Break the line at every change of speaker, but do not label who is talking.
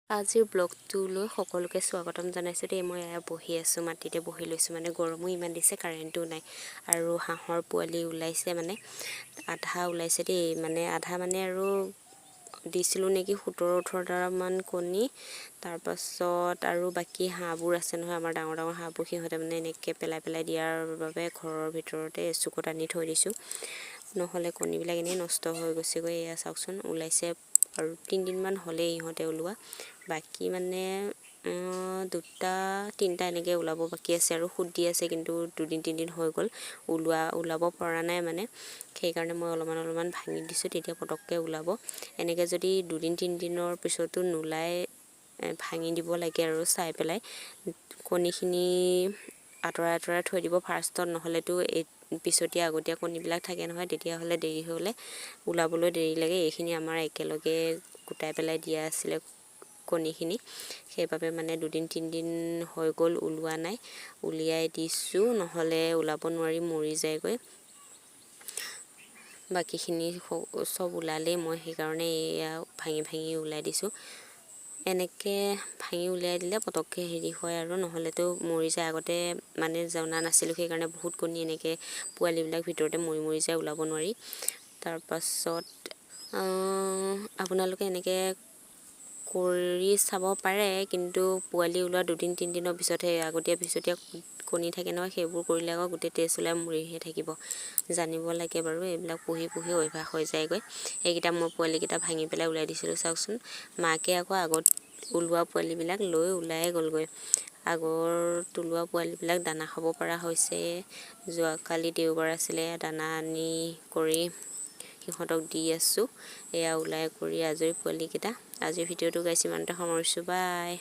আজিৰ ব্লগটোলৈ সকলোকে স্বাগতম জনাইছোঁ দেই। মই বহি আছোঁ, মাটিতে বহি লৈছোঁ, মানে গৰমো ইমান দিছে, কাৰেণ্টটো নাই আৰু হাঁহৰ পোৱালি ওলাইছে, মানে আধা ওলাইছে দেই, মানে আধা মানে আৰু দিছিলোঁ নেকি 17-18টামান কণী। তাৰপাছত আৰু বাকী হাঁহবোৰ আছে নহয়, আমাৰ ডাঙৰ ডাঙৰ হাঁহবোৰ, সিহঁতে মানে এনেকৈ পেলাই দিয়াৰ বাবে ঘৰৰ ভিতৰতে চুকত আনি থৈ দিছোঁ, নহ'লে কণীবিলাক এনেই নষ্ট হৈ গৈছেগৈ। এয়া চাওকচোন ওলাইছে আৰু 3 দিনমান হ'লেই ইহঁতে ওলোৱা, বাকী মানে 2-3টা এনেকৈ ওলাব বাকী আছে আৰু সুত দি আছে, কিন্তু 2-3 দিন হৈ গ'ল ওলাব পৰা নাই, মানে সেইকাৰণে মই অলপমান ভাঙি দিছোঁ, তেতিয়া পটককৈ ওলাব। এনেকৈ যদি 2-3 দিনৰ পিছতো নোলায় ভাঙি দিব লাগে আৰু চাই পেলাই কণীখিনি আঁতৰাই থৈ দিব ফাৰ্ষ্টত, নহ'লেতো এই পিছতীয়া আগতীয়া কণীবিলাক থাকে নহয়, তেতিয়াহ'লে দেৰি হ'লে ওলাবলৈ দেৰি লাগে। এইখিনি আমাৰ একেলগে গোটাই পেলাই দিয়া আছিলে কণীখিনি, সেইবাবে মানে 2-3 দিন হৈ গ'ল ওলোৱা নাই, উলিয়াই দিছোঁ, নহ'লে ওলাব নোৱাৰি মৰি যায়গৈ। বাকীখিনি চব ওলালেই, মই সেইকাৰণে এয়া ভাঙি ওলাই দিছোঁ। এনেকৈ ভাঙি উলিয়াই দিলে পটককৈ হেৰি হয় আৰু, নহ'লেতো মৰি যায়। আগতে মানে জনা নাছিলোঁ, সেইকাৰণে বহুত কণী এনেকৈ পোৱালিবিলাক ভিতৰতে মৰি যায়, ওলাব নোৱাৰি। তাৰপাছত আপোনালোকে এনেকৈ কৰি চাব পাৰে, কিন্তু পোৱালি ওলোৱা 2-3 দিনৰ পিছতহে আগতীয়া পিছতীয়া কণী থাকে নহয়, সেইবোৰ কৰিলে আকৌ গোটেই তেজ ওলাই মৰিহে থাকিব। জানিব লাগে বাৰু, এইবিলাক পুহি অভ্যাস হৈ যায়গৈ। এইকেইটা মই পোৱালিকেইটা ভাঙি পেলাই ওলাই দিছিলোঁ, চাওকচোন। মাকে আকৌ আগত ওলোৱা পোৱালিবিলাক লৈ ওলাই গ'লগৈ। আগৰ তোলোৱা পোৱালিবিলাক দানা খাব পৰা হৈছে। যোৱাকালি দেওবাৰ আছিলে, দানা আনি কৰি সিহঁতক দি আছোঁ। এয়া ওলাই কৰি আজৰি পোৱালিকেইটা। আজিৰ ভিডিঅ'টো গাইছ ইমানতে সামৰিছোঁ, বাই।